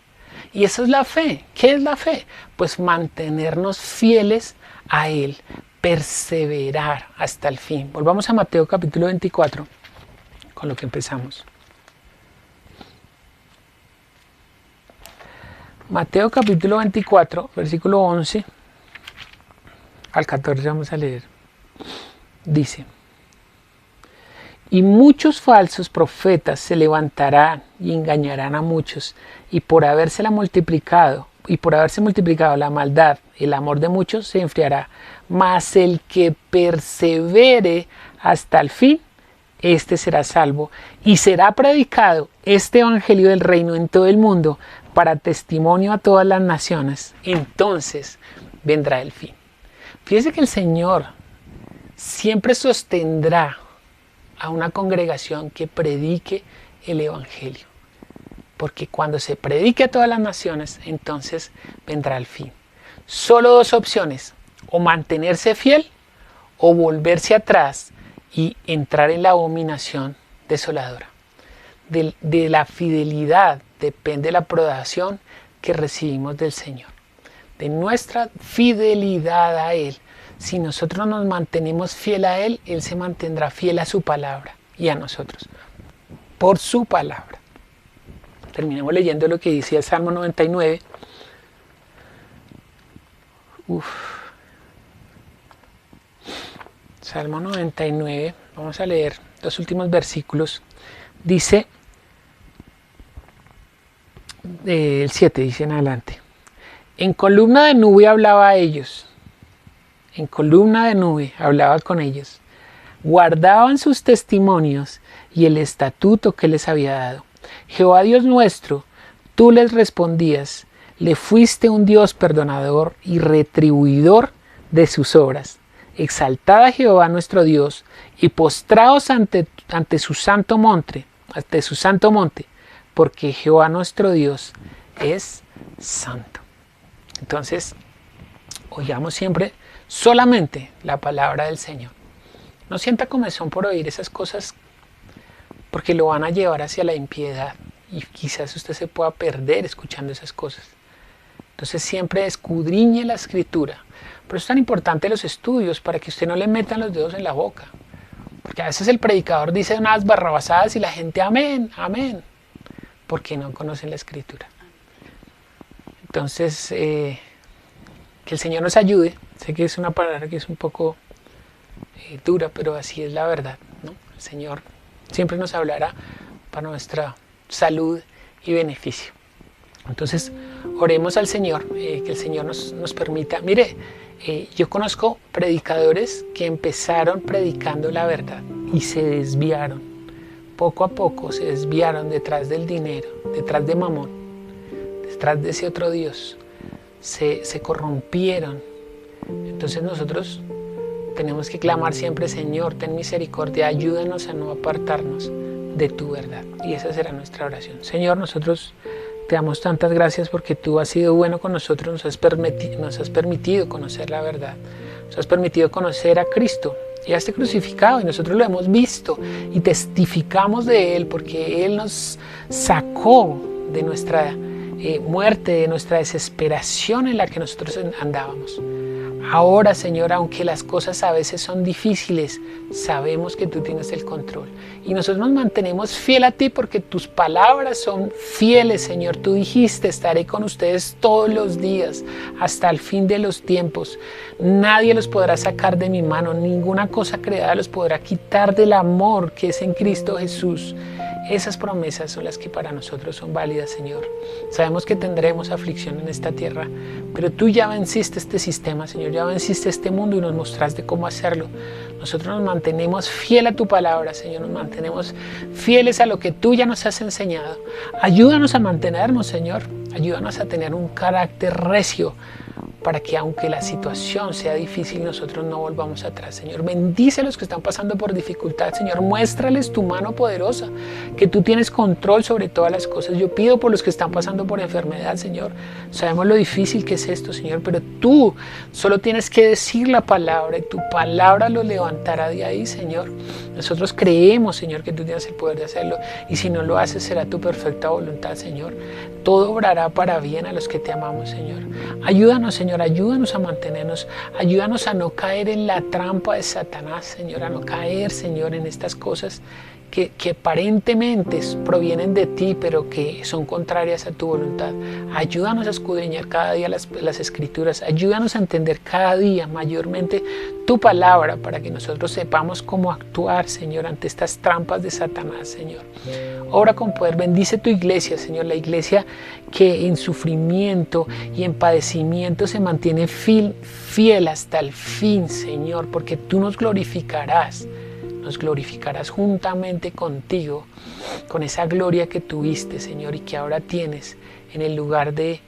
Y esa es la fe. ¿Qué es la fe? Pues mantenernos fieles a Él. Perseverar hasta el fin. Volvamos a Mateo capítulo 24, con lo que empezamos. Mateo capítulo 24, versículo 11 al 14 vamos a leer. Dice: y muchos falsos profetas se levantarán y engañarán a muchos, y por haberse multiplicado la maldad, el amor de muchos se enfriará. Mas el que persevere hasta el fin, este será salvo, y será predicado este evangelio del reino en todo el mundo para testimonio a todas las naciones. Entonces vendrá el fin. Fíjese que el Señor siempre sostendrá a una congregación que predique el evangelio. Porque cuando se predique a todas las naciones, entonces vendrá el fin. Solo dos opciones: o mantenerse fiel o volverse atrás y entrar en la abominación desoladora. De la fidelidad depende la aprobación que recibimos del Señor. De nuestra fidelidad a Él. Si nosotros nos mantenemos fiel a Él, Él se mantendrá fiel a su palabra y a nosotros. Por su palabra. Terminemos leyendo lo que dice el Salmo 99. Salmo 99, vamos a leer los últimos versículos. Dice, el 7 dice en adelante: en columna de nube hablaba a ellos, en columna de nube hablaba con ellos, guardaban sus testimonios y el estatuto que les había dado. Jehová Dios nuestro, tú les respondías, le fuiste un Dios perdonador y retribuidor de sus obras. Exaltad a Jehová nuestro Dios y postraos ante su santo monte, porque Jehová nuestro Dios es santo. Entonces, oigamos siempre solamente la palabra del Señor. No sienta comezón por oír esas cosas, porque lo van a llevar hacia la impiedad y quizás usted se pueda perder escuchando esas cosas. Entonces siempre escudriñe la Escritura. Por eso es tan importante los estudios, para que usted no le metan los dedos en la boca. Porque a veces el predicador dice unas barrabasadas y la gente amén, amén, porque no conocen la Escritura. Entonces, que el Señor nos ayude. Sé que es una palabra que es un poco dura, pero así es la verdad, ¿no? El Señor siempre nos hablará para nuestra salud y beneficio. Entonces, oremos al Señor, que el Señor nos permita. Mire, yo conozco predicadores que empezaron predicando la verdad y se desviaron. Poco a poco se desviaron detrás del dinero, detrás de Mamón, detrás de ese otro Dios. Se corrompieron. Entonces nosotros tenemos que clamar siempre: Señor, ten misericordia, ayúdanos a no apartarnos de tu verdad. Y esa será nuestra oración. Señor, nosotros te damos tantas gracias porque tú has sido bueno con nosotros, nos has permitido conocer la verdad, nos has permitido conocer a Cristo y a este crucificado, y nosotros lo hemos visto y testificamos de Él, porque Él nos sacó de nuestra muerte, de nuestra desesperación en la que nosotros andábamos. Ahora, Señor, aunque las cosas a veces son difíciles, sabemos que tú tienes el control. Y nosotros nos mantenemos fiel a ti porque tus palabras son fieles, Señor. Tú dijiste: estaré con ustedes todos los días hasta el fin de los tiempos. Nadie los podrá sacar de mi mano. Ninguna cosa creada los podrá quitar del amor que es en Cristo Jesús. Esas promesas son las que para nosotros son válidas, Señor. Sabemos que tendremos aflicción en esta tierra, pero tú ya venciste este sistema, Señor, ya venciste este mundo y nos mostraste cómo hacerlo. Nosotros nos mantenemos fiel a tu palabra, Señor, nos mantenemos fieles a lo que tú ya nos has enseñado. Ayúdanos a mantenernos, Señor, ayúdanos a tener un carácter recio, para que aunque la situación sea difícil, nosotros no volvamos atrás, Señor. Bendice a los que están pasando por dificultad, Señor. Muéstrales tu mano poderosa, que tú tienes control sobre todas las cosas. Yo pido por los que están pasando por enfermedad, Señor. Sabemos lo difícil que es esto, Señor, pero tú solo tienes que decir la palabra y tu palabra lo levantará de ahí, Señor. Nosotros creemos, Señor, que tú tienes el poder de hacerlo, y si no lo haces, será tu perfecta voluntad, Señor. Todo obrará para bien a los que te amamos, Señor. Ayúdanos, Señor, ayúdanos a mantenernos, ayúdanos a no caer en la trampa de Satanás, Señor, a no caer, Señor, en estas cosas que aparentemente provienen de ti, pero que son contrarias a tu voluntad. Ayúdanos a escudriñar cada día las Escrituras, ayúdanos a entender cada día mayormente tu palabra, para que nosotros sepamos cómo actuar, Señor, ante estas trampas de Satanás, Señor. Obra con poder, bendice tu iglesia, Señor, la iglesia que en sufrimiento y en padecimiento se mantiene fiel hasta el fin, Señor, porque tú nos glorificarás juntamente contigo, con esa gloria que tuviste, Señor, y que ahora tienes en el lugar de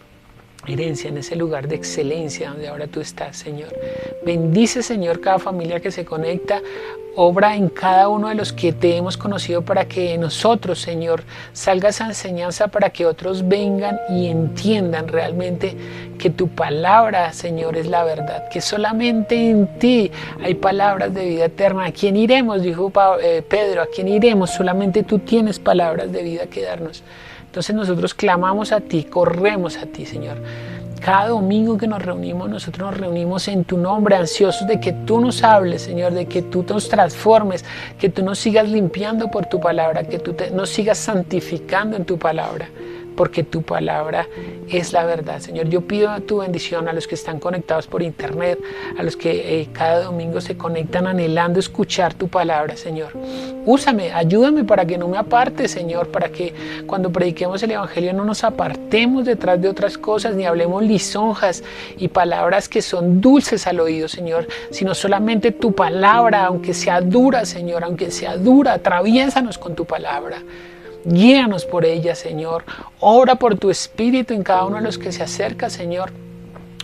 herencia, en ese lugar de excelencia donde ahora tú estás, Señor. Bendice, Señor, cada familia que se conecta. Obra en cada uno de los que te hemos conocido, para que nosotros, Señor, salga esa enseñanza, para que otros vengan y entiendan realmente que tu palabra, Señor, es la verdad, que solamente en ti hay palabras de vida eterna. ¿A quién iremos?, dijo Pedro, ¿a quién iremos? Solamente tú tienes palabras de vida que darnos. Entonces nosotros clamamos a ti, corremos a ti, Señor. Cada domingo que nos reunimos, nosotros nos reunimos en tu nombre, ansiosos de que tú nos hables, Señor, de que tú nos transformes, que tú nos sigas limpiando por tu palabra, que tú nos sigas santificando en tu palabra, porque tu palabra es la verdad, Señor. Yo pido tu bendición a los que están conectados por internet, a los que cada domingo se conectan anhelando escuchar tu palabra, Señor. Úsame, ayúdame para que no me aparte, Señor, para que cuando prediquemos el evangelio no nos apartemos detrás de otras cosas, ni hablemos lisonjas y palabras que son dulces al oído, Señor, sino solamente tu palabra, aunque sea dura, Señor, aunque sea dura, atraviésanos con tu palabra. Guíanos por ella, Señor. Obra por tu Espíritu en cada uno de los que se acerca, Señor.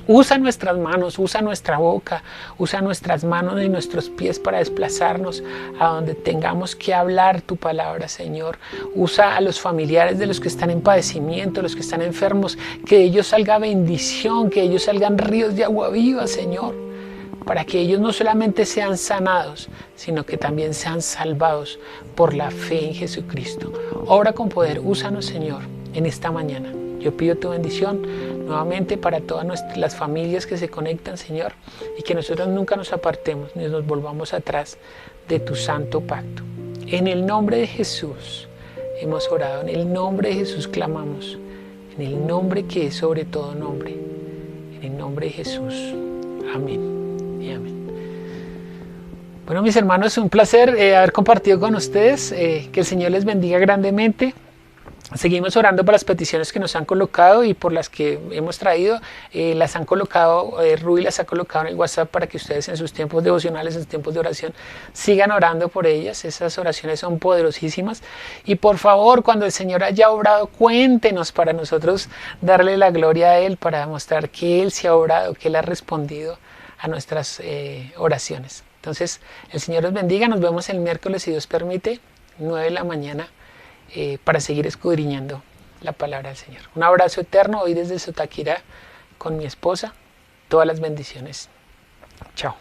Usa nuestras manos, usa nuestra boca, usa nuestras manos y nuestros pies para desplazarnos a donde tengamos que hablar tu palabra, Señor. Usa a los familiares de los que están en padecimiento, los que están enfermos, que de ellos salga bendición, que de ellos salgan ríos de agua viva, Señor, para que ellos no solamente sean sanados, sino que también sean salvados por la fe en Jesucristo. Obra con poder, úsanos, Señor, en esta mañana. Yo pido tu bendición nuevamente para todas las familias que se conectan, Señor, y que nosotros nunca nos apartemos ni nos volvamos atrás de tu santo pacto. En el nombre de Jesús hemos orado, en el nombre de Jesús clamamos, en el nombre que es sobre todo nombre, en el nombre de Jesús. Amén. Amén. Bueno, mis hermanos, es un placer haber compartido con ustedes. Que el Señor les bendiga grandemente. Seguimos orando por las peticiones que nos han colocado y por las que hemos traído. Las han colocado, Rui las ha colocado en el WhatsApp para que ustedes en sus tiempos devocionales, en sus tiempos de oración, sigan orando por ellas. Esas oraciones son poderosísimas. Y por favor, cuando el Señor haya obrado, cuéntenos para nosotros darle la gloria a Él, para demostrar que Él se ha obrado, que Él ha respondido a nuestras oraciones. Entonces, el Señor los bendiga. Nos vemos el miércoles, si Dios permite, 9 de la mañana, para seguir escudriñando la palabra del Señor. Un abrazo eterno hoy desde Sotaquira con mi esposa. Todas las bendiciones. Chao.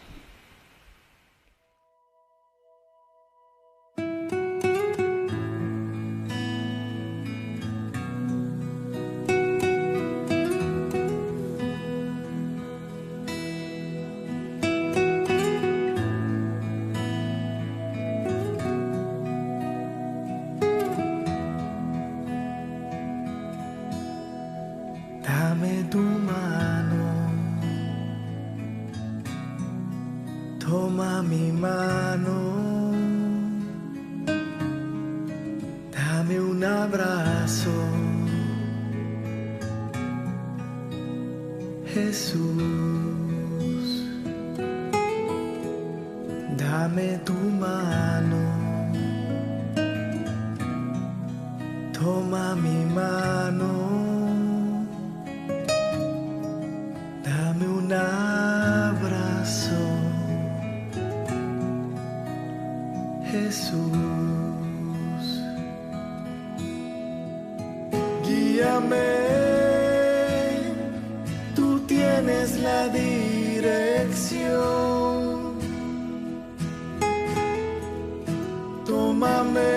Dame tu mano abrazo. Jesús, dame tu mano, toma mi mano, dame un abrazo. Jesús, guíame, tú tienes la dirección. Tómame,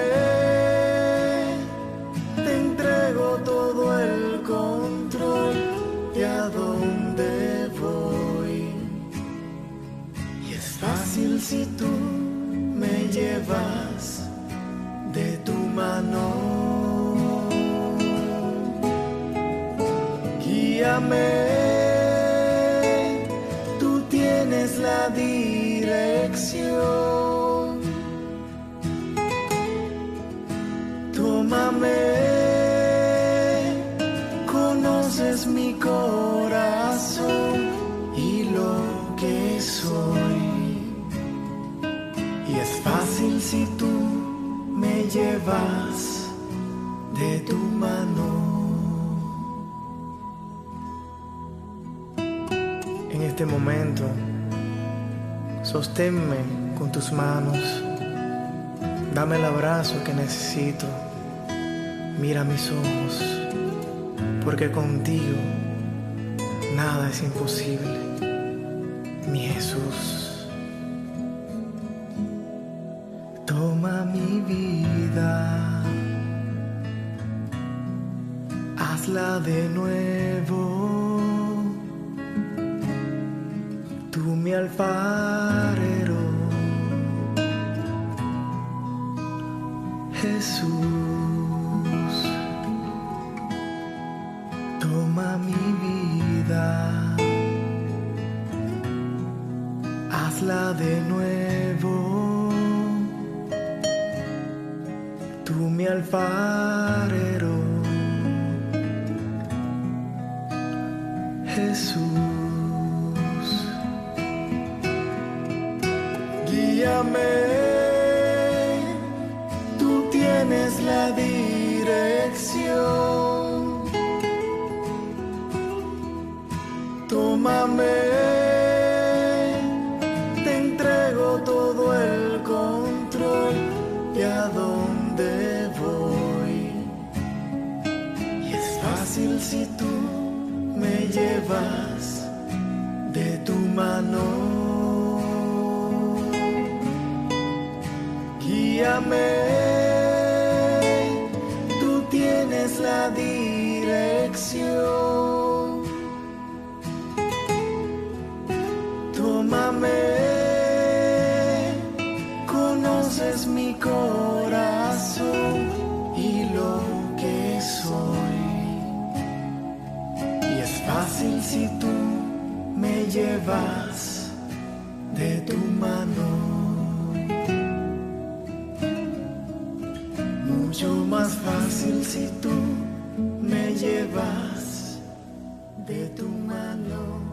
te entrego todo el control de a dónde voy. Y es fácil si tú me llevas de tu mano. Guíame, tú tienes la dirección. Tómame, conoces mi corazón y lo que soy. Y es fácil si tú me llevas de tu mano. En este momento, sosténme con tus manos. Dame el abrazo que necesito. Mira mis ojos, porque contigo nada es imposible, mi Jesús. Toma mi vida, hazla de nuevo. Tú mi alfarero, Jesús. Toma mi vida, hazla de nuevo. Tú mi alfarero, Jesús. Guíame, tú tienes la dirección. Tómame, te entrego todo el control de a dónde voy. Y es fácil si tú me llevas de tu mano. Guíame, tú tienes la dirección. Tómame, conoces mi corazón y lo que soy. Y es fácil si tú me llevas de tu mano. Mucho más fácil si tú me llevas de tu mano.